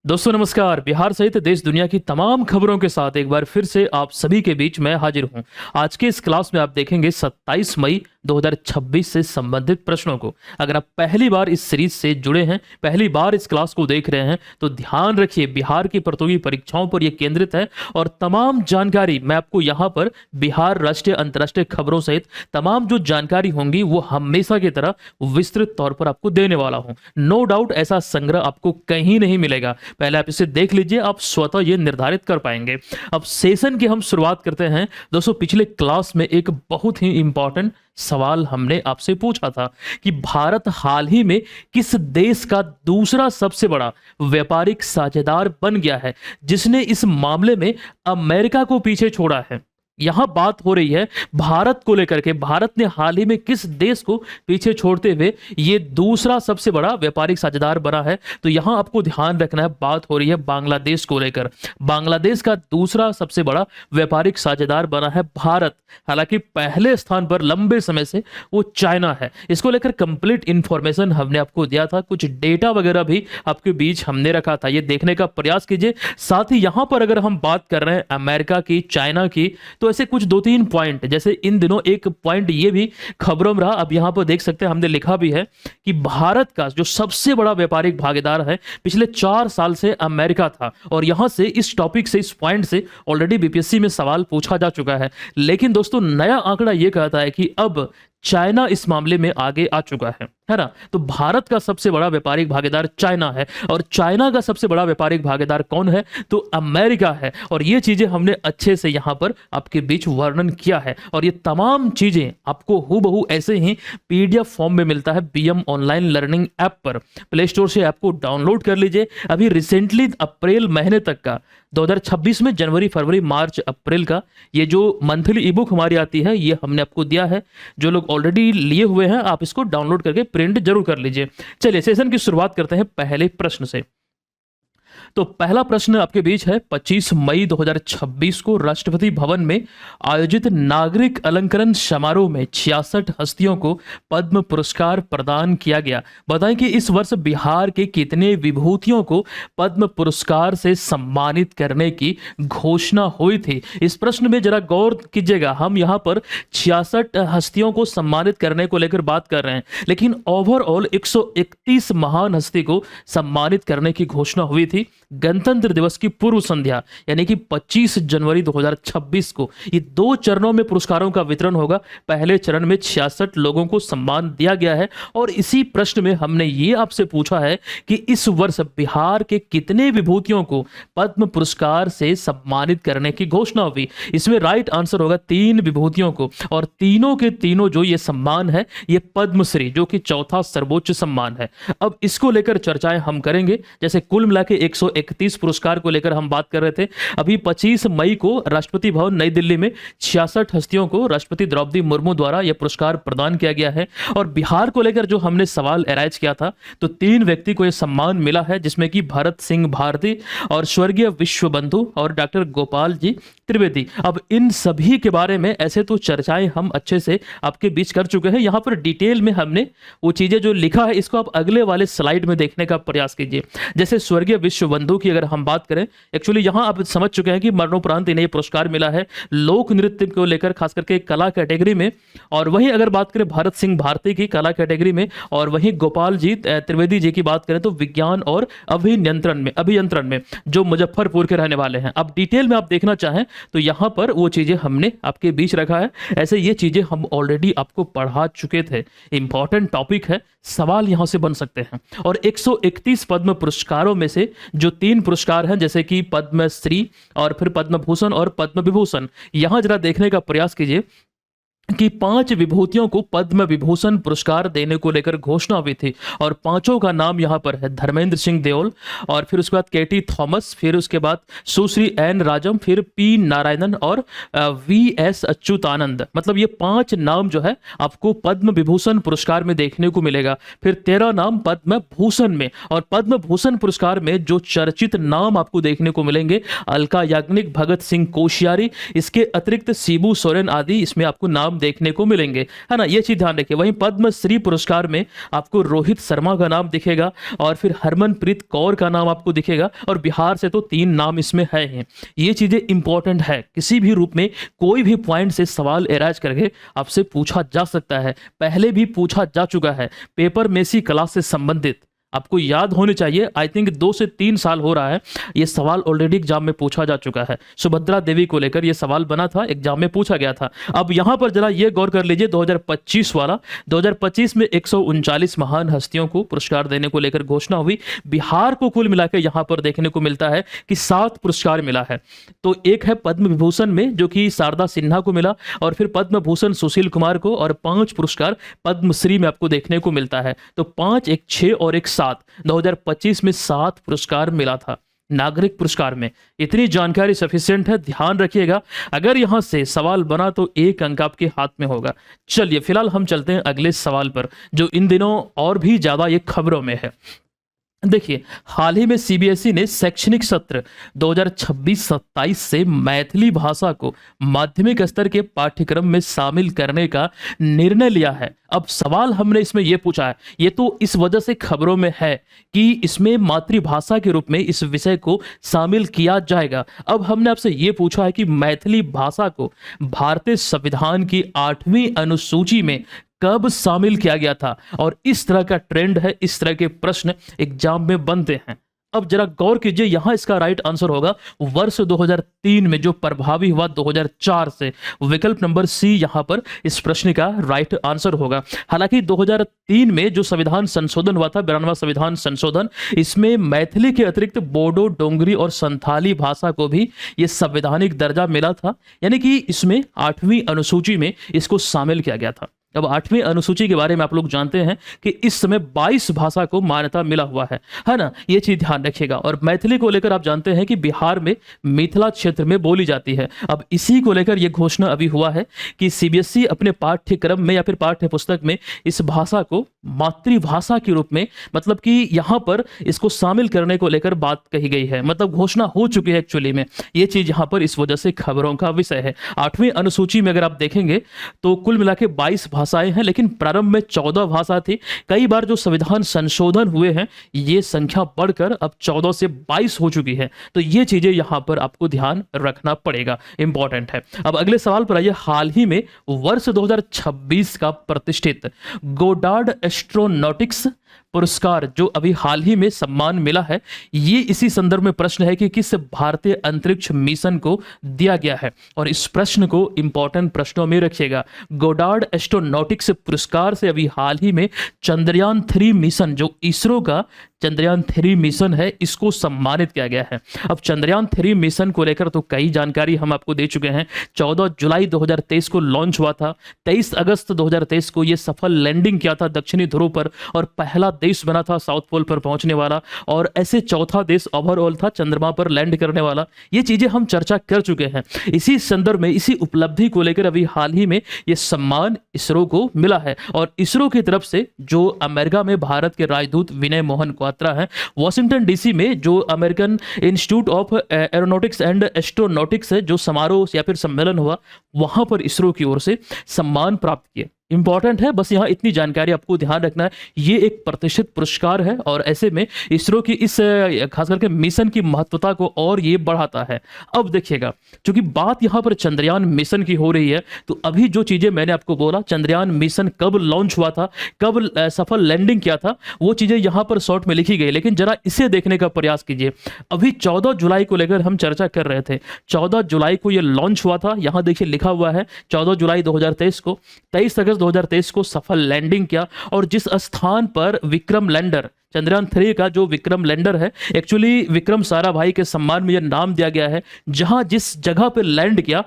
दोस्तों नमस्कार। बिहार सहित देश दुनिया की तमाम खबरों के साथ एक बार फिर से आप सभी के बीच में हाजिर हूं। आज के इस क्लास में आप देखेंगे 27 मई 2026 से संबंधित प्रश्नों को। अगर आप पहली बार इस सीरीज से जुड़े हैं, पहली बार इस क्लास को देख रहे हैं, तो ध्यान रखिए बिहार की प्रतियोगी परीक्षाओं पर यह केंद्रित है और तमाम जानकारी मैं आपको यहाँ पर बिहार राष्ट्रीय अंतर्राष्ट्रीय खबरों सहित तमाम जो जानकारी होंगी वो हमेशा की तरह विस्तृत तौर पर आपको देने वाला हूँ। नो डाउट ऐसा संग्रह आपको कहीं नहीं मिलेगा। पहले आप इसे देख लीजिए, आप स्वतः ये निर्धारित कर पाएंगे। अब सेशन की हम शुरुआत करते हैं। दोस्तों पिछले क्लास में एक बहुत ही इंपॉर्टेंट सवाल हमने आपसे पूछा था कि भारत हाल ही में किस देश का दूसरा सबसे बड़ा व्यापारिक साझेदार बन गया है, जिसने इस मामले में अमेरिका को पीछे छोड़ा है। यहां बात हो रही है भारत को लेकर के। भारत ने हाल ही में किस देश को पीछे छोड़ते हुए ये दूसरा सबसे बड़ा व्यापारिक साझेदार बना है। तो यहां आपको ध्यान रखना है, बात हो रही है बांग्लादेश को लेकर। बांग्लादेश का दूसरा सबसे बड़ा व्यापारिक साझेदार बना है भारत। हालांकि पहले स्थान पर लंबे समय से वो चाइना है। इसको लेकर कंप्लीट इंफॉर्मेशन हमने आपको दिया था, कुछ डेटा वगैरह भी आपके बीच हमने रखा था, ये देखने का प्रयास कीजिए। साथ ही यहां पर अगर हम बात कर रहे हैं अमेरिका की, चाइना की, तो ऐसे कुछ दो तीन पॉइंट, जैसे इन दिनों एक पॉइंट ये भी खबरों में रहा, अब यहां पर देख सकते हैं हमने लिखा भी है कि भारत का जो सबसे बड़ा व्यापारिक भागीदार है पिछले 4 साल से अमेरिका था। और यहां से इस टॉपिक से, इस पॉइंट से ऑलरेडी बीपीएससी में सवाल पूछा जा चुका है। लेकिन दोस्तों नया आंकड़ा यह कहता है कि अब चाइना इस मामले में आगे आ चुका है ना। तो भारत का सबसे बड़ा व्यापारिक भागीदार चाइना है और चाइना का सबसे बड़ा व्यापारिक भागीदार कौन है, तो अमेरिका है। और ये चीजें हमने अच्छे से यहां पर आपके बीच वर्णन किया है और ये तमाम चीजें आपको हूबहू ऐसे ही पीडीएफ फॉर्म में मिलता है बीएम ऑनलाइन लर्निंग ऐप पर। प्ले स्टोर से ऐप को डाउनलोड कर लीजिए। अभी रिसेंटली अप्रैल महीने तक का 2026 में जनवरी फरवरी मार्च अप्रैल का ये जो मंथली ई बुक हमारी आती है ये हमने आपको दिया है। जो लोग ऑलरेडी लिए हुए हैं आप इसको डाउनलोड करके प्रिंट जरूर कर लीजिए। चलिए सेशन की शुरुआत करते हैं पहले प्रश्न से। तो पहला प्रश्न आपके बीच है, 25 मई 2026 को राष्ट्रपति भवन में आयोजित नागरिक अलंकरण समारोह में 66 हस्तियों को पद्म पुरस्कार प्रदान किया गया। बताएं कि इस वर्ष बिहार के कितने विभूतियों को पद्म पुरस्कार से सम्मानित करने की घोषणा हुई थी। इस प्रश्न में जरा गौर कीजिएगा, हम यहां पर 66 हस्तियों को सम्मानित करने को लेकर बात कर रहे हैं, लेकिन ओवरऑल 131 महान हस्ती को सम्मानित करने की घोषणा हुई थी। गणतंत्र दिवस की पूर्व संध्या यानी कि 25 जनवरी 2026 को ये 2 चरणों में पुरस्कारों का वितरण होगा। पहले चरण में 66 लोगों को सम्मान दिया गया है और इसी प्रश्न में हमने ये आपसे पूछा है कि इस वर्ष बिहार के कितने विभूतियों को पद्म पुरस्कार से सम्मानित करने की घोषणा हुई। इसमें राइट आंसर होगा 3 विभूतियों को, और तीनों के तीनों जो ये सम्मान है ये पद्मश्री, जो कि चौथा सर्वोच्च सम्मान है। अब इसको लेकर चर्चाएं हम करेंगे। जैसे कुल मिला के 131 पुरस्कार को लेकर हम बात कर रहे थे। अभी 25 मई को राष्ट्रपति भवन नई दिल्ली में 66 हस्तियों को राष्ट्रपति द्रौपदी मुर्मू द्वारा यह पुरस्कार प्रदान किया गया है। और बिहार को लेकर जो हमने सवाल अराइज किया था, तो 3 व्यक्ति को यह सम्मान मिला है, जिसमें कि भरत सिंह भारती और स्वर्गीय विश्वबंधु और डॉक्टर गोपाल जी त्रिवेदी। अब इन सभी के बारे में ऐसे तो चर्चाएं हम अच्छे से आपके बीच कर चुके हैं। यहां पर डिटेल में हमने वो चीजें जो लिखा है इसको आप अगले वाले स्लाइड में देखने का प्रयास कीजिए। जैसे स्वर्गीय विश्वबंधु की अगर हम बात करें, एक्चुअली यहां आप समझ चुके हैं कि मरणोपरांत इन्हें पुरस्कार मिला है लोक नृत्य को लेकर, खास करके कला कैटेगरी में। और वहीं अगर बात करें भरत सिंह भारती की कला कैटेगरी में, और वहीं गोपाल जी त्रिवेदी जी की बात करें तो विज्ञान और अभियंत्रण में जो मुजफ्फरपुर के रहने वाले हैं। अब डिटेल में आप देखना चाहें तो यहां पर वो चीजें हमने आपके बीच रखा है। ऐसे ये चीजें हम ऑलरेडी आपको पढ़ा चुके थे, इंपॉर्टेंट टॉपिक है, सवाल यहां से बन सकते हैं। और 131 पद्म पुरस्कारों में से जो 3 पुरस्कार हैं, जैसे कि पद्मश्री और फिर पद्म भूषण और पद्म विभूषण, यहां जरा देखने का प्रयास कीजिए कि 5 विभूतियों को पद्म विभूषण पुरस्कार देने को लेकर घोषणा हुई थी। और 5 का नाम यहां पर है धर्मेंद्र सिंह देओल, और फिर उसके बाद केटी थॉमस, फिर उसके बाद सुश्री एन राजम, फिर पी नारायणन और वी एस अच्युतानंद। मतलब ये 5 नाम जो है आपको पद्म विभूषण पुरस्कार में देखने को मिलेगा। फिर 13 नाम पद्म भूषण में, और पद्म भूषण पुरस्कार में जो चर्चित नाम आपको देखने को मिलेंगे, अलका याग्निक, भगत सिंह कोश्यारी, इसके अतिरिक्त शिबू सोरेन आदि इसमें आपको नाम नाम देखने को मिलेंगे, है ना, ये चीज ध्यान रखिए। वहीं पद्मश्री पुरस्कार में आपको रोहित शर्मा का नाम दिखेगा और फिर हरमनप्रीत कौर का नाम आपको दिखेगा, और बिहार से तो 3 नाम इसमें है ही। ये चीजें इंपॉर्टेंट है, किसी भी रूप में कोई भी पॉइंट से सवाल एराइज करके आपसे पूछा जा सकता है, पहले भी पूछा जा चुका है पेपर में सी क्लास से संबंधित, आपको याद होने चाहिए। आई थिंक 2 से 3 साल हो रहा है, ये सवाल ऑलरेडी एग्जाम में पूछा जा चुका है। सुभद्रा देवी को लेकर ये सवाल बना था, एग्जाम में पूछा गया था। अब यहां पर जरा ये गौर कर लीजिए 2025 वाला, 2025 में 139 महान हस्तियों को पुरस्कार देने को लेकर घोषणा हुई। बिहार को कुल मिलाकर यहां पर देखने को मिलता है कि 7 पुरस्कार मिला है। तो एक है पद्म विभूषण में जो कि शारदा सिन्हा को मिला, और फिर पद्म भूषण सुशील कुमार को, और 5 पुरस्कार पद्मश्री में आपको देखने को मिलता है। तो 5, एक 6 और एक 7, 2025 में 7 पुरस्कार मिला था नागरिक पुरस्कार में। इतनी जानकारी सफिशिएंट है, ध्यान रखिएगा। अगर यहां से सवाल बना तो 1 अंक आपके हाथ में होगा। चलिए फिलहाल हम चलते हैं अगले सवाल पर, जो इन दिनों और भी ज्यादा ये खबरों में है। देखिए, हाल ही में सीबीएसई ने शैक्षणिक सत्र 2026-27 से मैथिली भाषा को माध्यमिक स्तर के पाठ्यक्रम में शामिल करने का निर्णय लिया है। अब सवाल हमने इसमें यह पूछा है, ये तो इस वजह से खबरों में है कि इसमें मातृभाषा के रूप में इस विषय को शामिल किया जाएगा। अब हमने आपसे यह पूछा है कि मैथिली भाषा को भारतीय संविधान की 8वीं अनुसूची में कब शामिल किया गया था, और इस तरह का ट्रेंड है, इस तरह के प्रश्न एग्जाम में बनते हैं। अब जरा गौर कीजिए, यहां इसका राइट आंसर होगा वर्ष 2003 में जो प्रभावी हुआ 2004 से, विकल्प नंबर सी यहां पर इस प्रश्न का राइट आंसर होगा। हालांकि 2003 में जो संविधान संशोधन हुआ था, 92वां संविधान संशोधन, इसमें मैथिली के अतिरिक्त बोडो, डोंगरी और संथाली भाषा को भी ये संवैधानिक दर्जा मिला था, यानी कि इसमें 8वीं अनुसूची में इसको शामिल किया गया था। अब 8वीं अनुसूची के बारे में आप लोग जानते हैं कि इस समय 22 भाषा को मान्यता मिला हुआ है ना, ये चीज ध्यान रखिएगा। और मैथिली को लेकर आप जानते हैं कि बिहार में मिथिला क्षेत्र में बोली जाती है। अब इसी को लेकर यह घोषणा अभी हुआ है कि सीबीएसई अपने पाठ्यक्रम में या फिर पाठ्य पुस्तक में इस भाषा को मातृभाषा के रूप में, मतलब कि यहां पर इसको शामिल करने को लेकर बात कही गई है, मतलब घोषणा हो चुकी है एक्चुअली में। यह चीज यहां पर इस वजह से खबरों का विषय है। 8वीं अनुसूची में अगर आप देखेंगे तो कुल मिला के 22 भाषाएं हैं, लेकिन प्रारंभ में 14 भाषा थी। कई बार जो संविधान संशोधन हुए हैं, ये संख्या बढ़कर अब 14 से 22 हो चुकी है। तो ये चीजें यहां पर आपको ध्यान रखना पड़ेगा, इंपॉर्टेंट है। अब अगले सवाल पर आइए। हाल ही में वर्ष 2026 का प्रतिष्ठित गोडार्ड एस्ट्रोनॉटिक्स पुरस्कार जो अभी हाल ही में सम्मान मिला है, ये इसी संदर्भ में प्रश्न है कि किस भारतीय अंतरिक्ष मिशन को दिया गया है, और इस प्रश्न को इंपॉर्टेंट प्रश्नों में रखिएगा। गोडार्ड एस्ट्रोनॉटिक्स पुरस्कार से अभी हाल ही में चंद्रयान 3 मिशन, जो इसरो का चंद्रयान 3 मिशन है, इसको सम्मानित किया गया है। अब चंद्रयान 3 मिशन को लेकर तो कई जानकारी हम आपको दे चुके हैं। 14 जुलाई 2023 को लॉन्च हुआ था, 23 अगस्त 2023 को यह सफल लैंडिंग किया था दक्षिणी ध्रुव पर, और पहला देश बना था साउथ पोल पर पहुंचने वाला, और ऐसे चौथा देश ओवरऑल था चंद्रमा पर लैंड करने वाला। ये चीजें हम चर्चा कर चुके हैं। इसी संदर्भ में, इसी उपलब्धि को लेकर अभी हाल ही में यह सम्मान इसरो को मिला है, और इसरो की तरफ से जो अमेरिका में भारत के राजदूत विनय मोहन क्वात्रा है, वॉशिंगटन डीसी में जो American institute of aeronautics and astronautics है, जो समारोह या फिर सम्मेलन हुआ, वहां पर इसरो की ओर से सम्मान प्राप्त किया। इंपॉर्टेंट है, बस यहाँ इतनी जानकारी आपको ध्यान रखना है। ये एक प्रतिष्ठित पुरस्कार है, और ऐसे में इसरो की इस खास करके मिशन की महत्वता को और ये बढ़ाता है। अब देखिएगा, क्योंकि बात यहाँ पर चंद्रयान मिशन की हो रही है, तो अभी जो चीजें मैंने आपको बोला, चंद्रयान मिशन कब लॉन्च हुआ था, कब सफल लैंडिंग किया था, वो चीजें यहाँ पर शॉर्ट में लिखी गई, लेकिन जरा इसे देखने का प्रयास कीजिए। अभी 14 जुलाई को लेकर हम चर्चा कर रहे थे, 14 जुलाई को यह लॉन्च हुआ था। यहाँ देखिए लिखा हुआ है 14 जुलाई 2023 को, 23 अगस्त 2023 को सफल लैंडिंग किया, और जिस स्थान पर विक्रम लैंडर, चंद्रयान 3 का जो विक्रम लैंडर है, एक्चुअली विक्रम साराभाई के सम्मान में यह नाम दिया गया है, जहां जिस जगह पर लैंड किया,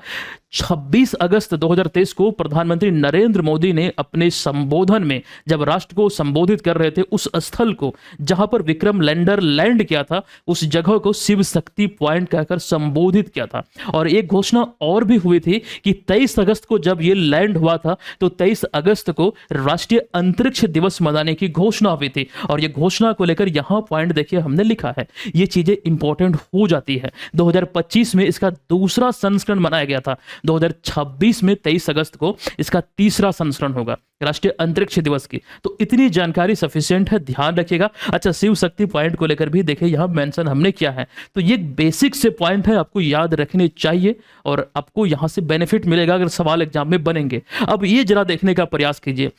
26 अगस्त 2023 को प्रधानमंत्री नरेंद्र मोदी ने अपने संबोधन में, जब राष्ट्र को संबोधित कर रहे थे, उस स्थल को जहां पर विक्रम लैंडर लैंड किया था, उस जगह को शिव शक्ति पॉइंट कहकर संबोधित किया था। और एक घोषणा और भी हुई थी कि 23 अगस्त को जब ये लैंड हुआ था, तो 23 अगस्त को राष्ट्रीय अंतरिक्ष दिवस मनाने की घोषणा हुई थी। और ये घोषणा को लेकर यहां पॉइंट देखिए हमने लिखा है, ये चीजें इंपॉर्टेंट हो जाती है। 2025 में इसका दूसरा संस्करण मनाया गया था। 2026 में 23 अगस्त को इसका तीसरा संस्करण होगा राष्ट्रीय अंतरिक्ष दिवस की। तो इतनी जानकारी सफिशिएंट है, ध्यान रखिएगा। अच्छा, शिव शक्ति पॉइंट को लेकर भी देखिए यहाँ मेंशन हमने किया है। तो ये बेसिक से पॉइंट है, आपको याद रखने चाहिए और आपको यहाँ से बेनिफिट मिलेगा अगर सवाल एग्जाम में बनेंगे। अब ये जरा देखने का प्रयास कीजिए,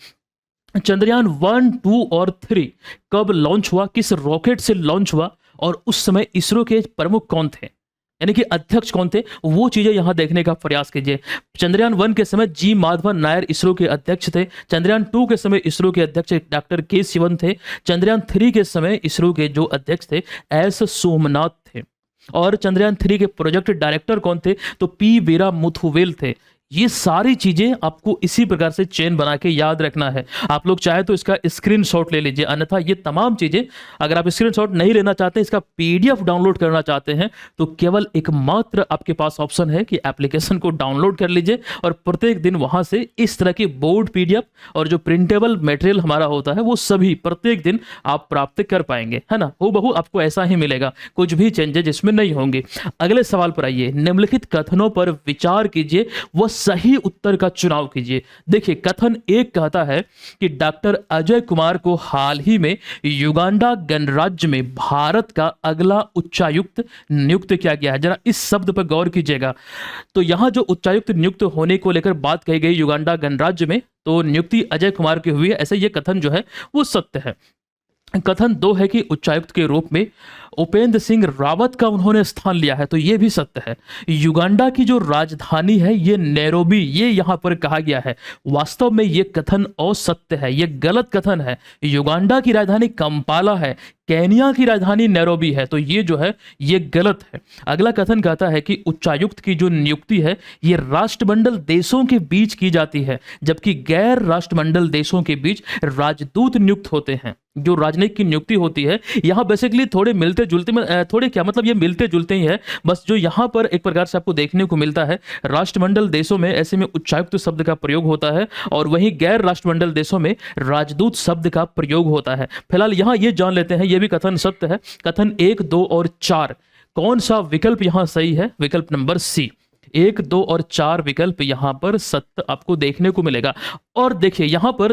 चंद्रयान 1, 2 और 3 कब लॉन्च हुआ, किस रॉकेट से लॉन्च हुआ और उस समय इसरो के प्रमुख कौन थे, यानी कि अध्यक्ष कौन थे, वो चीजें यहां देखने का प्रयास कीजिए। चंद्रयान 1 के समय जी माधवन नायर इसरो के अध्यक्ष थे। चंद्रयान 2 के समय इसरो के अध्यक्ष डॉक्टर के शिवन थे। चंद्रयान 3 के समय इसरो के जो अध्यक्ष थे एस सोमनाथ थे। और चंद्रयान 3 के प्रोजेक्ट डायरेक्टर कौन थे, तो पी वीरा मुथुवेल थे। ये सारी चीजें आपको इसी प्रकार से चेन बना के याद रखना है। आप लोग चाहे तो इसका स्क्रीनशॉट ले लीजिए, अन्यथा ये तमाम चीजें अगर आप स्क्रीनशॉट नहीं लेना चाहते, इसका पीडीएफ डाउनलोड करना चाहते हैं, तो केवल एकमात्र आपके पास ऑप्शन है कि एप्लीकेशन को डाउनलोड कर लीजिए और प्रत्येक दिन वहां से इस तरह की बोर्ड पीडीएफ और जो प्रिंटेबल मटेरियल हमारा होता है वो सभी प्रत्येक दिन आप प्राप्त कर पाएंगे, है ना। हूबहू आपको ऐसा ही मिलेगा, कुछ भी चेंजेस इसमें नहीं होंगे। अगले सवाल पर आइए, निम्नलिखित कथनों पर विचार कीजिए व सही उत्तर का चुनाव कीजिए। देखिए, कथन एक कहता है कि डॉक्टर अजय कुमार को हाल ही में युगांडा गणराज्य में भारत का अगला उच्चायुक्त नियुक्त किया गया है। जरा इस शब्द पर गौर कीजिएगा। तो यहां जो उच्चायुक्त नियुक्त होने को लेकर बात कही गई युगांडा गणराज्य में, तो नियुक्ति अजय कुमार की हुई है, ऐसे ये कथन जो है वो सत्य है। कथन 2 है कि उच्चायुक्त के रूप में उपेंद्र सिंह रावत का उन्होंने स्थान लिया है, तो यह भी सत्य है। युगांडा की जो राजधानी है ये नैरोबी, ये यहां पर कहा गया है। वास्तव में यह कथन असत्य है, यह गलत कथन है। युगांडा की राजधानी कंपाला है, केनिया की राजधानी नैरोबी है, तो ये जो है ये गलत है। अगला कथन कहता है कि उच्चायुक्त की जो नियुक्ति है ये राष्ट्रमंडल देशों के बीच की जाती है, जबकि गैर राष्ट्रमंडल देशों के बीच राजदूत नियुक्त होते हैं। जो राजनयिक की नियुक्ति होती है यहाँ बेसिकली थोड़े मिलते जुलते में, थोड़े क्या मतलब ये मिलते जुलते ही है, बस जो यहाँ पर एक प्रकार से आपको देखने को मिलता है राष्ट्रमंडल देशों में ऐसे में उच्चायुक्त शब्द का प्रयोग होता है और वहीं गैर राष्ट्रमंडल देशों में राजदूत शब्द का प्रयोग होता है। फिलहाल यहाँ ये जान लेते हैं, ये भी कथन सत्य है। कथन 1, 2 और 4 कौन सा विकल्प यहाँ सही है? विकल्प नंबर सी। 1, 2 और 4 विकल्प यहां पर सत्य आपको देखने को मिलेगा। और देखिए यहां पर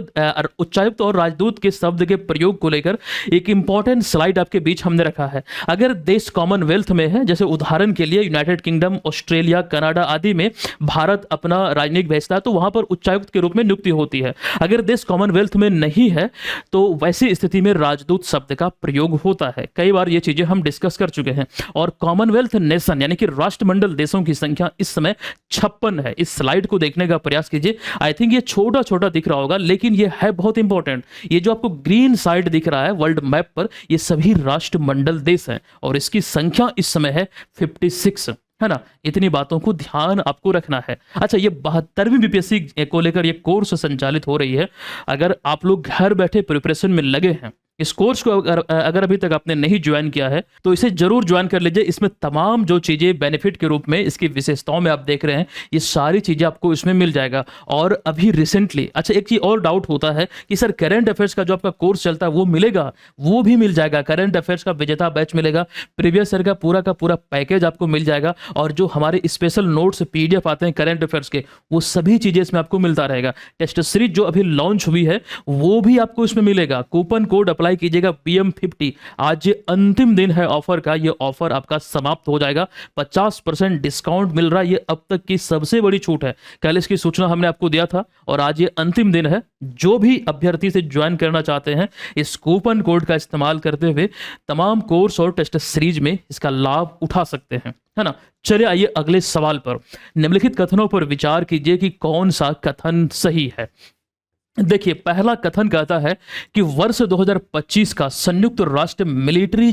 उच्चायुक्त और राजदूत के शब्द के प्रयोग को लेकर एक इंपॉर्टेंट स्लाइड आपके बीच हमने रखा है। अगर देश कॉमनवेल्थ में है, जैसे उदाहरण के लिए यूनाइटेड किंगडम, ऑस्ट्रेलिया, कनाडा आदि में भारत अपना राजनयिक भेजता है, तो वहां पर उच्चायुक्त के रूप में नियुक्ति होती है। अगर देश कॉमनवेल्थ में नहीं है तो वैसी स्थिति में राजदूत शब्द का प्रयोग होता है। कई बार ये चीजें हम डिस्कस कर चुके हैं। और कॉमनवेल्थ नेशन यानी कि राष्ट्रमंडल देशों की संख्या इस समय 56 है। इस स्लाइड को देखने का प्रयास कीजिए। आई थिंक ये छोटा छोटा दिख रहा होगा, लेकिन ये है बहुत इंपॉर्टेंट। ये जो आपको ग्रीन साइड दिख रहा है वर्ल्ड मैप पर, ये सभी राष्ट्रमंडल देश हैं और इसकी संख्या इस समय है 56, है ना। इतनी बातों को ध्यान आपको रखना है। अच्छा, ये 72वीं बीपीएससी को लेकर ये कोर्स संचालित हो रही है। अगर आप लोग घर बैठे प्रिपरेशन में लगे हैं, इस कोर्स को अगर अभी तक आपने नहीं ज्वाइन किया है तो इसे जरूर ज्वाइन कर लीजिए। इसमें तमाम जो चीजें बेनिफिट के रूप में इसकी विशेषताओं में आप देख रहे हैं, ये सारी चीजें आपको इसमें मिल जाएगा। और अभी रिसेंटली, अच्छा एक चीज और डाउट होता है कि सर करंट अफेयर्स का जो आपका कोर्स चलता है वो मिलेगा? वो भी मिल जाएगा। करंट अफेयर्स का विजेता बैच मिलेगा, प्रीवियस ईयर का पूरा पैकेज आपको मिल जाएगा और जो हमारे स्पेशल नोट्स पीडीएफ आते हैं करंट अफेयर्स के, वो सभी चीजें इसमें आपको मिलता रहेगा। टेस्ट सीरीज जो अभी लॉन्च हुई है वो भी आपको इसमें मिलेगा। कूपन कोड अप्लाई कीजिएगा PM50। आज ये अंतिम दिन है ऑफर का, ये ऑफर आपका समाप्त हो जाएगा। 50% डिस्काउंट मिल रहा है, ये अब तक की सबसे बड़ी छूट है। कल इसकी सूचना हमने आपको दिया था और आज ये अंतिम दिन है। जो भी अभ्यर्थी से ज्वाइन करना चाहते हैं इस कूपन कोड का इस्तेमाल करते हुए तमाम कोर्स और टेस्ट सीरीज में इसका लाभ उठा सकते हैं, है ना। चलिए आइए अगले सवाल पर। निम्नलिखित कथनों पर विचार कीजिए कि कौन सा कथन सही है। देखिए, पहला कथन कहता है कि वर्ष 2025 का संयुक्त राष्ट्र military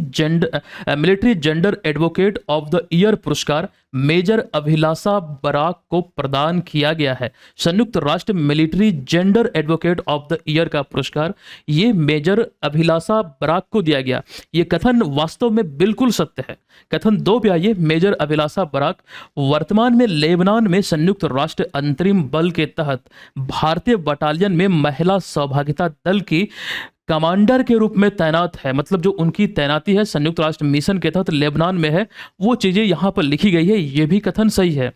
gender advocate of the year पुरस्कार मेजर अभिलाषा बराक को प्रदान किया गया है। संयुक्त राष्ट्र military gender advocate of the year का पुरस्कार ये मेजर अभिलाषा बराक को दिया गया। ये कथन वास्तव में बिल्कुल सत्य है। कथन 2 पे आइए। मेजर अभिलाषा बराक वर्तमान में लेबनान में संयुक्त राष्ट्र अंतरिम बल के तहत भारतीय बटालियन में महिला सहभागिता दल की कमांडर के रूप में तैनात है, मतलब जो उनकी तैनाती है संयुक्त राष्ट्र मिशन के तहत लेबनान में है, वो चीज़ें यहाँ पर लिखी गई है, ये भी कथन सही है।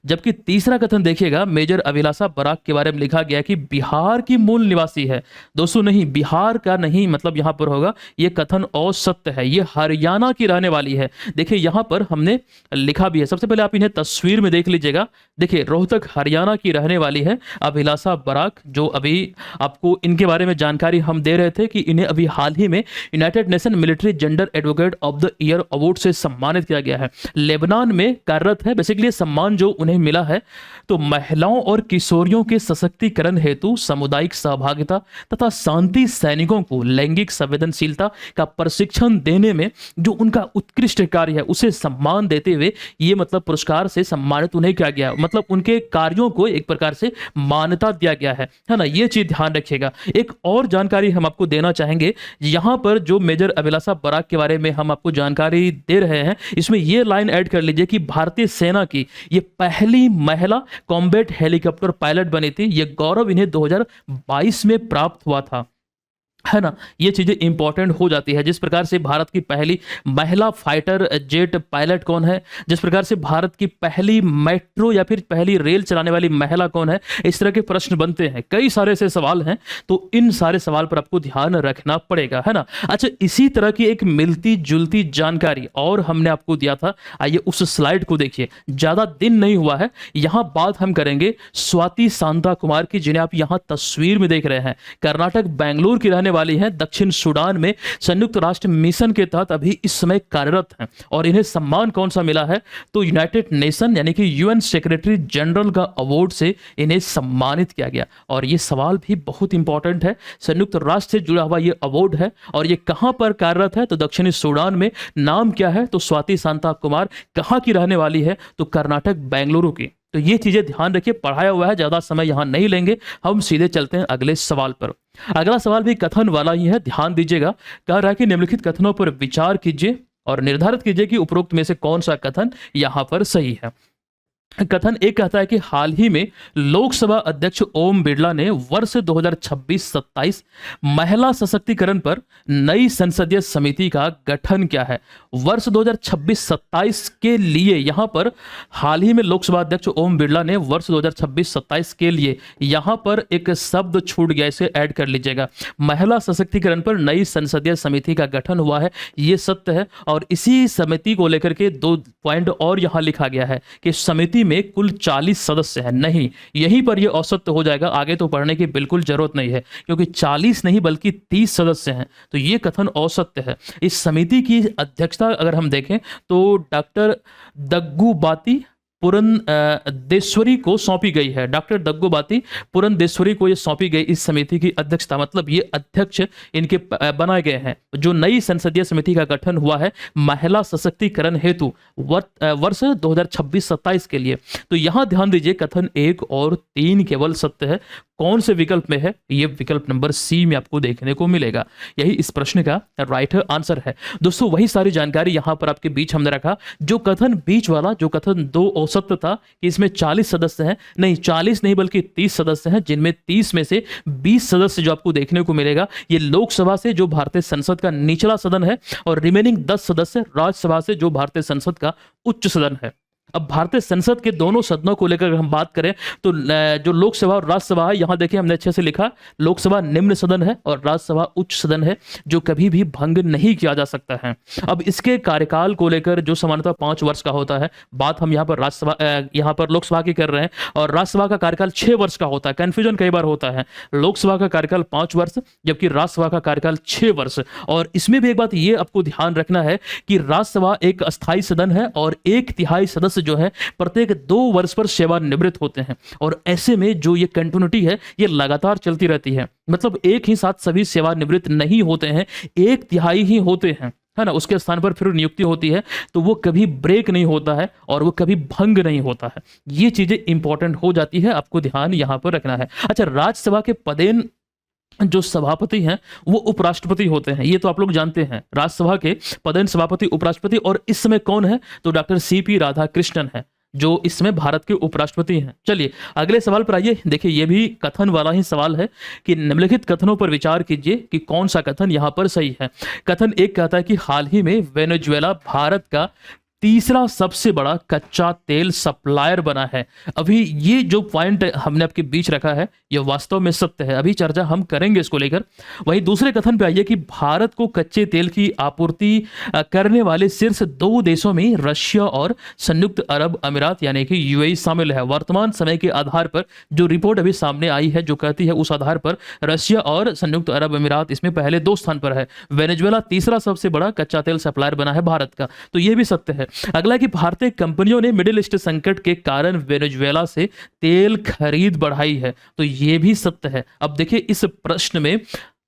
जबकि तीसरा कथन देखिएगा, मेजर अभिलाषा बराक के बारे में लिखा गया कि बिहार की मूल निवासी है। दोस्तों नहीं, बिहार का नहीं, मतलब यहाँ पर होगा ये कथन असत्य है, ये हरियाणा की रहने वाली है। देखिए यहाँ पर हमने लिखा भी है, सबसे पहले आप इन्हें तस्वीर में देख लीजिएगा। देखिए रोहतक हरियाणा की रहने वाली है अभिलाषा बराक, जो अभी आपको इनके बारे में जानकारी हम दे रहे थे कि इन्हें अभी हाल ही में United nation military gender advocate of the year award से सम्मानित किया गया है। लेबनान में कार्यरत है। बेसिकली ये सम्मान जो उन्हें मिला है तो महिलाओं और किशोरियों के सशक्तिकरण हेतु सामुदायिक सहभागिता तथा शांति सैनिकों को लैंगिक संवेदनशीलता का प्रशिक्षण देने में जो उनका उत्कृष्ट कार्य है उसे सम्मान देते हुए ये मतलब पुरस्कार से सम्मानित उन्हें किया गया, मतलब उनके कार्यों को एक प्रकार से मान्यता दिया गया है ना। ये चीज ध्यान रखिएगा। एक और जानकारी हम आपको देना चाहेंगे, यहां पर जो मेजर अभिलाषा बराक के बारे में हम आपको जानकारी दे रहे हैं, इसमें ये लाइन ऐड कर लीजिए कि भारतीय सेना की ये पहली महिला कॉम्बैट हेलीकॉप्टर पायलट बनी थी। ये गौरव इन्हें 2022 में प्राप्त हुआ था, है ना। ये चीजें इंपॉर्टेंट हो जाती है। जिस प्रकार से भारत की पहली महिला फाइटर जेट पायलट कौन है, जिस प्रकार से भारत की पहली मेट्रो या फिर पहली रेल चलाने वाली महिला कौन है, इस तरह के प्रश्न बनते हैं। कई सारे ऐसे सवाल हैं, तो इन सारे सवाल पर आपको ध्यान रखना पड़ेगा, है ना। अच्छा, इसी तरह की एक मिलती जुलती जानकारी और हमने आपको दिया था। आइए उस स्लाइड को देखिए, ज्यादा दिन नहीं हुआ है। यहां बात हम करेंगे स्वाति शांता कुमार की, जिन्हें आप यहां तस्वीर में देख रहे हैं। कर्नाटक बेंगलुरु की रहने वाली हैं, दक्षिण सूडान में संयुक्त राष्ट्र मिशन के तहत अभी इस समय कार्यरत हैं। और इन्हें सम्मान कौन सा मिला है, तो यूनाइटेड नेशन यानी कि यूएन सेक्रेटरी जनरल का अवार्ड से इन्हें सम्मानित किया गया। और ये सवाल भी बहुत इंपॉर्टेंट है, संयुक्त राष्ट्र से जुड़ा हुआ ये अवार्ड है और ये कहां पर कार्यरत है, तो दक्षिणी सूडान में। नाम क्या है, तो स्वाति शांता कुमार। कहां की रहने वाली है, तो कर्नाटक बेंगलुरु की। तो ये चीजें ध्यान रखिए, पढ़ाया हुआ है, ज्यादा समय यहां नहीं लेंगे, हम सीधे चलते हैं अगले सवाल पर। अगला सवाल भी कथन वाला ही है, ध्यान दीजिएगा। कह रहा है कि निम्नलिखित कथनों पर विचार कीजिए और निर्धारित कीजिए कि उपरोक्त में से कौन सा कथन यहां पर सही है। कथन एक कहता है कि हाल ही में लोकसभा अध्यक्ष ओम बिरला ने वर्ष 2026-27 महिला सशक्तिकरण पर नई संसदीय समिति का गठन किया है। वर्ष 2026-27 के लिए यहां पर हाल ही में लोकसभा अध्यक्ष ओम बिरला ने वर्ष 2026-27 के लिए यहां पर एक शब्द छूट गया, इसे ऐड कर लीजिएगा। महिला सशक्तिकरण पर नई संसदीय समिति का गठन हुआ है, ये सत्य है। और इसी समिति को लेकर के 2 पॉइंट और यहां लिखा गया है कि समिति में कुल 40 सदस्य हैं। नहीं, यहीं पर यह असत्य हो जाएगा, आगे तो पढ़ने की बिल्कुल जरूरत नहीं है, क्योंकि 40 नहीं बल्कि 30 सदस्य हैं। तो यह कथन असत्य है। इस समिति की अध्यक्षता अगर हम देखें तो डॉक्टर दग्गुबाती पुरंदेश्वरी को सौंपी गई है। डॉक्टर दग्गुबाती पुरंदेश्वरी को यह सौंपी गई इस समिति की अध्यक्षता, मतलब ये अध्यक्ष इनके बनाए गए हैं। जो नई संसदीय समिति का गठन हुआ है महिला सशक्तिकरण हेतु वर्ष 2026-27 के लिए। तो यहां ध्यान दीजिए, कथन 1 और 3 केवल सत्य है। कौन से विकल्प में है, ये विकल्प नंबर सी में आपको देखने को मिलेगा। यही इस प्रश्न का राइट आंसर है। दोस्तों वही सारी जानकारी यहां पर आपके बीच हमने रखा। जो कथन बीच वाला, जो कथन 2 औसत्य था कि इसमें 40 सदस्य हैं, नहीं 40 नहीं बल्कि 30 सदस्य हैं, जिनमें 30 में से 20 सदस्य जो आपको देखने को मिलेगा ये लोकसभा से, जो भारतीय संसद का निचला सदन है, और रिमेनिंग 10 सदस्य राज्यसभा से, जो भारतीय संसद का उच्च सदन है। अब भारतीय संसद के दोनों सदनों को लेकर हम बात करें तो जो लोकसभा और राज्यसभा है, यहां देखिए हमने अच्छे से लिखा, लोकसभा निम्न सदन है और राज्यसभा उच्च सदन है, जो कभी भी भंग नहीं किया जा सकता है। अब इसके कार्यकाल को लेकर जो सामान्यतः 5 वर्ष का होता है, बात हम यहाँ पर लोकसभा की कर रहे हैं, और राज्यसभा का कार्यकाल 6 वर्ष का होता है। कंफ्यूजन कई बार होता है, लोकसभा का कार्यकाल 5 वर्ष जबकि राज्यसभा का कार्यकाल 6 वर्ष। और इसमें भी एक बात ये आपको ध्यान रखना है कि राज्यसभा एक अस्थायी सदन है और 1/3 सदस्य जो है प्रत्येक 2 वर्ष पर सेवानिवृत्त होते हैं। और ऐसे में जो ये कंटिन्यूटी है ये लगातार चलती रहती है, मतलब एक ही साथ सभी सेवानिवृत्त नहीं होते हैं, 1/3 ही होते हैं, है ना। उसके स्थान पर फिर नियुक्ति होती है, तो वो कभी ब्रेक नहीं होता है और वो कभी भंग नहीं होता है। ये चीजें इंपॉर्टेंट हो जाती है, आपको ध्यान यहां पर रखना है। अच्छा, राज्यसभा के पदेन जो सभापति हैं वो उपराष्ट्रपति होते हैं, ये तो आप लोग जानते हैं। राज्यसभा के पदेन सभापति उपराष्ट्रपति, और इस समय कौन है, तो डॉक्टर CP राधाकृष्णन है। जो इसमें भारत के उपराष्ट्रपति हैं। चलिए अगले सवाल पर आइए। देखिए ये भी कथन वाला ही सवाल है कि निम्नलिखित कथनों पर विचार कीजिए कि कौन सा कथन यहां पर सही है। कथन एक कहता है कि हाल ही में वेनेजुएला भारत का तीसरा सबसे बड़ा कच्चा तेल सप्लायर बना है। अभी ये जो पॉइंट हमने आपके बीच रखा है ये वास्तव में सत्य है, अभी चर्चा हम करेंगे इसको लेकर। वहीं दूसरे कथन पे आइए कि भारत को कच्चे तेल की आपूर्ति करने वाले शीर्ष 2 देशों में रशिया और संयुक्त अरब अमीरात यानी कि यूएई शामिल है। वर्तमान समय के आधार पर जो रिपोर्ट अभी सामने आई है जो कहती है उस आधार पर रशिया और संयुक्त अरब अमीरात इसमें पहले 2 स्थान पर है। वेनेजुएला तीसरा सबसे बड़ा कच्चा तेल सप्लायर बना है भारत का, तो ये भी सत्य है। अगला कि भारतीय कंपनियों ने मिडिल ईस्ट संकट के कारण वेनेजुएला से तेल खरीद बढ़ाई है, तो यह भी सत्य है। अब देखिए इस प्रश्न में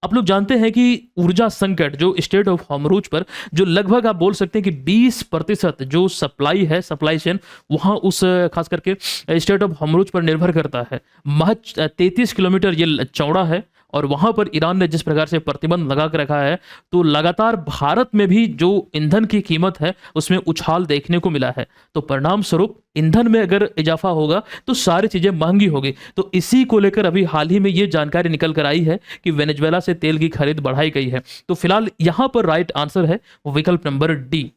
आप लोग जानते हैं कि ऊर्जा संकट जो स्टेट ऑफ हॉर्मुज पर जो लगभग आप बोल सकते हैं कि 20% जो सप्लाई है, सप्लाई चेन वहां उस खास करके स्टेट ऑफ हॉर्मुज पर निर्भर करता है। महज 33 किलोमीटर ये चौड़ा है और वहां पर ईरान ने जिस प्रकार से प्रतिबंध लगा कर रखा है तो लगातार भारत में भी जो ईंधन की कीमत है उसमें उछाल देखने को मिला है। तो परिणाम स्वरूप ईंधन में अगर इजाफा होगा तो सारी चीजें महंगी होगी। तो इसी को लेकर अभी हाल ही में ये जानकारी निकल कर आई है कि वेनेजुएला से तेल की खरीद बढ़ाई गई है। तो फिलहाल यहां पर राइट आंसर है विकल्प नंबर डी,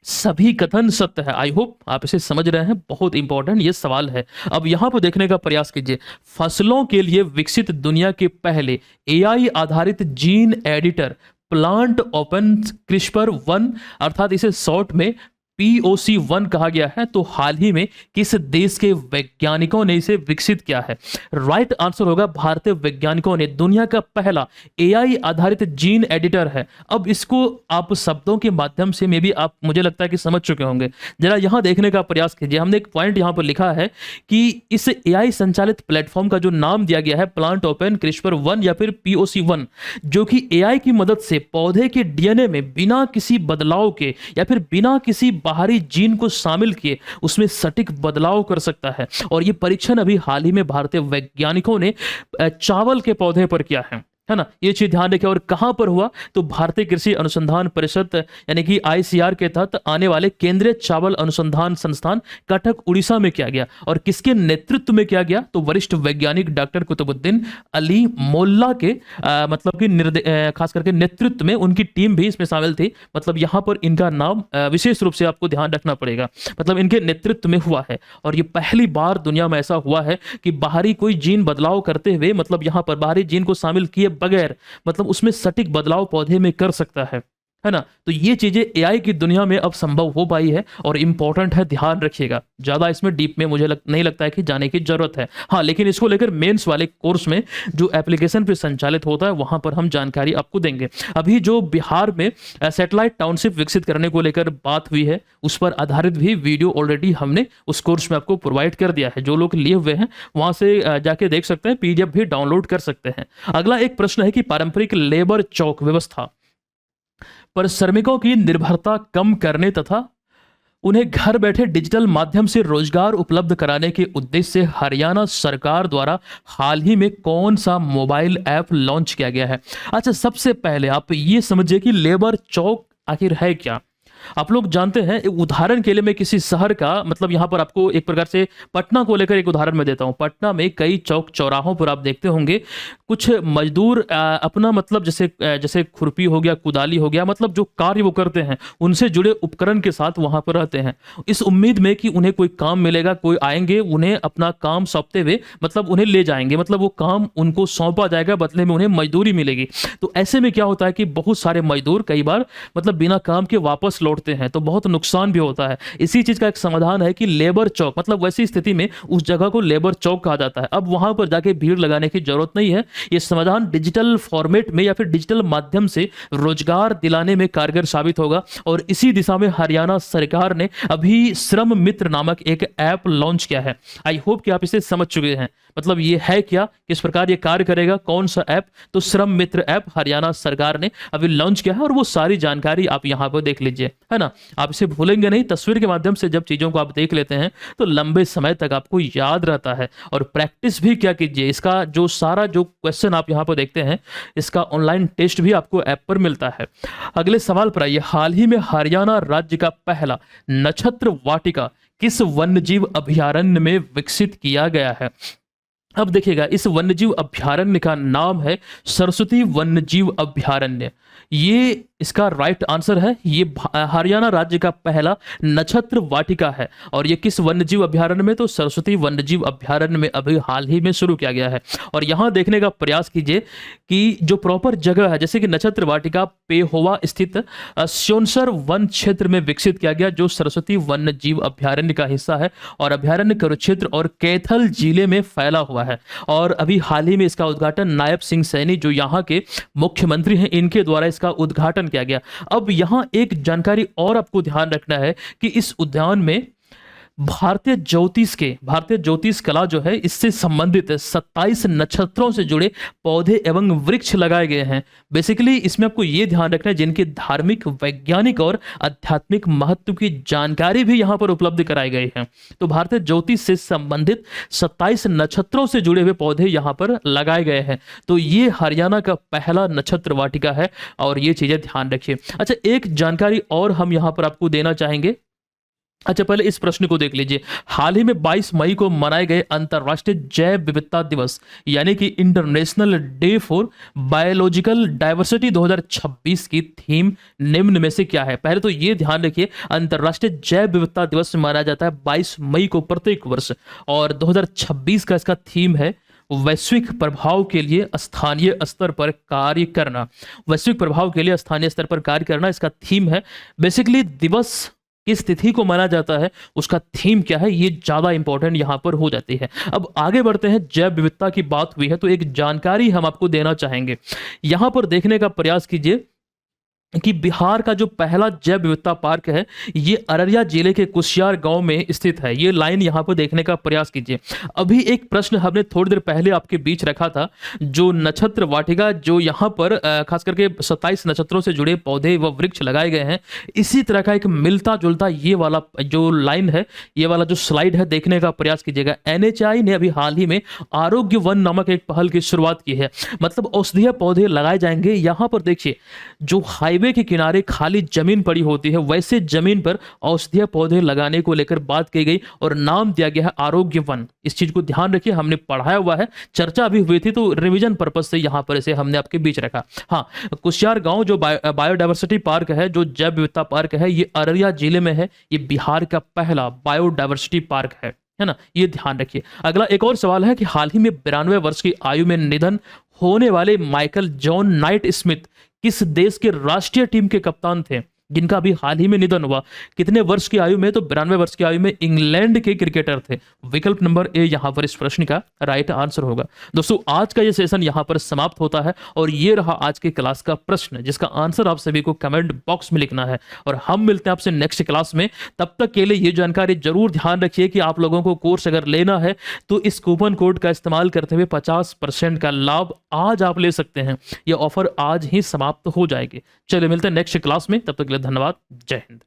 सभी कथन सत्य है। आई होप आप इसे समझ रहे हैं, बहुत इंपॉर्टेंट ये सवाल है। अब यहां पर देखने का प्रयास कीजिए। फसलों के लिए विकसित दुनिया के पहले एआई आधारित gene editor plant open CRISPR 1 अर्थात इसे शॉर्ट में POC1 कहा गया है, तो हाल ही में किस देश के वैज्ञानिकों ने इसे विकसित किया है? राइट आंसर होगा भारतीय वैज्ञानिकों ने। दुनिया का पहला AI आधारित जीन एडिटर है। अब इसको आप शब्दों के माध्यम से में भी आप मुझे लगता है कि समझ चुके होंगे। जरा यहां देखने का प्रयास कीजिए। हमने एक पॉइंट यहां पर लिखा है कि इस AI संचालित प्लेटफॉर्म का जो नाम दिया गया है प्लांट ओपन क्रिस्पर 1 या फिर POC1, जो कि AI की मदद से पौधे के DNA में बिना किसी बदलाव के या फिर बिना किसी बाहरी जीन को शामिल किए उसमें सटीक बदलाव कर सकता है। और यह परीक्षण अभी हाल ही में भारतीय वैज्ञानिकों ने चावल के पौधे पर किया है ना। ये चीज ध्यान रखें। और कहां पर हुआ? तो भारतीय कृषि अनुसंधान परिषद यानी कि ICR के तहत आने वाले केंद्रीय चावल अनुसंधान संस्थान कटक उड़ीसा में किया गया। और किसके नेतृत्व में किया गया? तो वरिष्ठ वैज्ञानिक डॉक्टर कुतुबुद्दीन अली मोल्ला के मतलब कि खास करके नेतृत्व में उनकी टीम भी इसमें शामिल थी। मतलब यहां पर इनका नाम विशेष रूप से आपको ध्यान रखना पड़ेगा, मतलब इनके नेतृत्व में हुआ है। और ये पहली बार दुनिया में ऐसा हुआ है कि बाहरी कोई जीन बदलाव करते हुए, मतलब यहां पर बाहरी जीन को शामिल किए बगैर मतलब उसमें सटीक बदलाव पौधे में कर सकता है ना। तो ये चीजें AI की दुनिया में अब संभव हो पाई है और इंपॉर्टेंट है, ध्यान रखिएगा। ज्यादा इसमें डीप में मुझे नहीं लगता है कि जाने की जरूरत है। हाँ, लेकिन इसको लेकर मेंस वाले कोर्स में जो एप्लीकेशन पे संचालित होता है वहां पर हम जानकारी आपको देंगे। अभी जो बिहार में सैटेलाइट टाउनशिप विकसित करने को लेकर बात हुई है उस पर आधारित भी वीडियो ऑलरेडी हमने उस कोर्स में आपको प्रोवाइड कर दिया है। जो लोग लिए हुए हैं वहां से जाके देख सकते हैं, PDF भी डाउनलोड कर सकते हैं। अगला एक प्रश्न है कि पारंपरिक लेबर चौक व्यवस्था पर श्रमिकों की निर्भरता कम करने तथा उन्हें घर बैठे डिजिटल माध्यम से रोजगार उपलब्ध कराने के उद्देश्य से हरियाणा सरकार द्वारा हाल ही में कौन सा मोबाइल ऐप लॉन्च किया गया है? अच्छा, सबसे पहले आप ये समझिए कि लेबर चौक आखिर है क्या। आप लोग जानते हैं, एक उदाहरण के लिए मैं किसी शहर का मतलब यहां पर आपको एक प्रकार से पटना को लेकर एक उदाहरण मैं देता हूं। पटना में कई चौक चौराहों पर आप देखते होंगे कुछ मजदूर अपना मतलब जैसे खुरपी हो गया, कुदाली हो गया, मतलब जो कार्य वो करते हैं उनसे जुड़े उपकरण के साथ वहां पर रहते हैं, इस उम्मीद में कि उन्हें कोई काम मिलेगा, कोई आएंगे उन्हें अपना काम सौंपते हुए मतलब उन्हें ले जाएंगे, मतलब वो काम उनको सौंपा जाएगा, बदले में उन्हें मजदूरी मिलेगी। तो ऐसे में क्या होता है कि बहुत सारे मजदूर कई बार मतलब बिना काम के वापस लौटते हैं, तो बहुत नुकसान भी होता है। इसी चीज का एक समाधान है कि लेबर चौक, मतलब वैसी स्थिति में उस जगह को लेबर चौक कहा जाता है। अब वहां पर जाके भीड़ लगाने की जरूरत नहीं है। ये समाधान डिजिटल फॉर्मेट में या फिर डिजिटल माध्यम से रोजगार दिलाने में कारगर साबित होगा। और इसी दिशा में हरियाणा सरकार ने अभी श्रम मित्र नामक एक ऐप लॉन्च किया है। आई होप कि आप इसे समझ चुके हैं। मतलब ये है क्या, किस प्रकार ये कार्य करेगा, कौन सा ऐप? तो श्रम मित्र ऐप हरियाणा सरकार ने अभी लॉन्च किया है और वो सारी जानकारी आप यहां पर देख लीजिए, है ना। आप इसे भूलेंगे नहीं, तस्वीर के माध्यम से जब चीज़ों को आप देख लेते हैं तो लंबे समय तक आपको याद रहता है। और प्रैक्टिस भी क्या कीजिए, इसका जो सारा जो क्वेश्चन आप यहाँ पर देखते हैं, इसका ऑनलाइन टेस्ट भी आपको ऐप पर मिलता है। अगले सवाल पर आइए, हाल ही में हरियाणा राज्य का पहला नक्षत्र वाटिका किस वन्यजीव अभयारण्य में विकसित किया गया है। अब देखिएगा, इस वन्यजीव अभयारण्य का नाम है सरस्वती वन्यजीव अभयारण्य। ये इसका राइट आंसर है। ये हरियाणा राज्य का पहला नक्षत्र वाटिका है। और ये किस वन्यजीव अभयारण्य में, तो सरस्वती वन्यजीव अभयारण्य में अभी हाल ही में शुरू किया गया है। और यहाँ देखने का प्रयास कीजिए कि जो प्रॉपर जगह है, जैसे कि नक्षत्र वाटिका पेहोवा स्थित स्योंसर वन क्षेत्र में विकसित किया गया, जो सरस्वती वन्यजीव अभयारण्य का हिस्सा है। और अभयारण्य कुरुक्षेत्र और कैथल जिले में फैला हुआ है। और अभी हाल ही में इसका उद्घाटन नायब सिंह सैनी, जो यहाँ के मुख्यमंत्री हैं, इनके द्वारा इसका उद्घाटन किया गया। अब यहां एक जानकारी और आपको ध्यान रखना है कि इस उद्यान में भारतीय ज्योतिष कला जो है, इससे संबंधित 27 नक्षत्रों से जुड़े पौधे एवं वृक्ष लगाए गए हैं। बेसिकली इसमें आपको यह ध्यान रखना है, जिनके धार्मिक, वैज्ञानिक और आध्यात्मिक महत्व की जानकारी भी यहां पर उपलब्ध कराई गई है। तो भारतीय ज्योतिष से संबंधित 27 नक्षत्रों से जुड़े हुए पौधे यहां पर लगाए गए हैं। तो ये हरियाणा का पहला नक्षत्र वाटिका है और ये चीजें ध्यान रखिए। अच्छा, एक जानकारी और हम यहां पर आपको देना चाहेंगे। अच्छा, पहले इस प्रश्न को देख लीजिए। हाल ही में 22 मई को मनाए गए अंतर्राष्ट्रीय जैव विविधता दिवस यानी कि international day for biological diversity 2026 की थीम निम्न में से क्या है। पहले तो ये ध्यान रखिए, अंतर्राष्ट्रीय जैव विविधता दिवस मनाया जाता है 22 मई को प्रत्येक वर्ष। और 2026 का इसका थीम है वैश्विक प्रभाव के लिए स्थानीय स्तर पर कार्य करना। वैश्विक प्रभाव के लिए स्थानीय स्तर पर कार्य करना इसका थीम है। बेसिकली दिवस किस तिथि को माना जाता है, उसका थीम क्या है, ये ज्यादा इंपॉर्टेंट यहां पर हो जाती है। अब आगे बढ़ते हैं। जैव विविधता की बात हुई है तो एक जानकारी हम आपको देना चाहेंगे। यहां पर देखने का प्रयास कीजिए कि बिहार का जो पहला जैव विविधता पार्क है, ये अररिया जिले के कुशियार गांव में स्थित है। ये लाइन यहां पर देखने का प्रयास कीजिए। अभी एक प्रश्न हमने थोड़ी देर पहले आपके बीच रखा था, जो नक्षत्र वाटिका, जो यहां पर खास करके 27 नक्षत्रों से जुड़े पौधे व वृक्ष लगाए गए हैं, इसी तरह का एक मिलता जुलता ये वाला जो लाइन है, ये वाला जो स्लाइड है, देखने का प्रयास कीजिएगा। NHI ने अभी हाल ही में आरोग्य वन नामक एक पहल की शुरुआत की है। मतलब औषधीय पौधे लगाए जाएंगे। यहां पर देखिए, जो हाईवे के किनारे खाली जमीन पड़ी होती है, वैसे जमीन पर औषधीय पौधे लगाने को लेकर बात की गई और नाम दिया गया है आरोग्य वन। इस चीज को ध्यान रखिए, हमने पढ़ाया हुआ है, चर्चा भी हुई थी, तो रिवीजन पर्पस से यहां पर इसे हमने आपके बीच रखा। हाँ, कुशियार गांव जो बायोडायवर्सिटी पार्क है, जो जैव विविधता पार्क है, ये अररिया जिले में है। ये बिहार का पहला बायोडायवर्सिटी पार्क है ना, ये ध्यान रखिए। अगला एक और सवाल है कि हाल ही में 92 वर्ष की आयु में निधन होने वाले माइकल जॉन नाइट स्मिथ किस देश के राष्ट्रीय टीम के कप्तान थे, जिनका अभी हाल ही में निधन हुआ। कितने वर्ष की आयु में, तो 92 वर्ष की आयु में इंग्लैंड के क्रिकेटर थे। विकल्प नंबर ए यहां पर इस प्रश्न का राइट आंसर होगा। दोस्तों, आज का ये सेशन यहां पर समाप्त होता है और ये रहा आज के क्लास का प्रश्न, जिसका आंसर आप सभी को कमेंट बॉक्स में लिखना है। और हम मिलते हैं आपसे नेक्स्ट क्लास में। तब तक के लिए ये जानकारी जरूर ध्यान रखिए कि आप लोगों को कोर्स अगर लेना है तो इस कूपन कोड का इस्तेमाल करते हुए 50% का लाभ आज आप ले सकते हैं। यह ऑफर आज ही समाप्त हो जाएगी। चलिए मिलते हैं नेक्स्ट क्लास में, तब तक के लिए धन्यवाद। जय हिंद।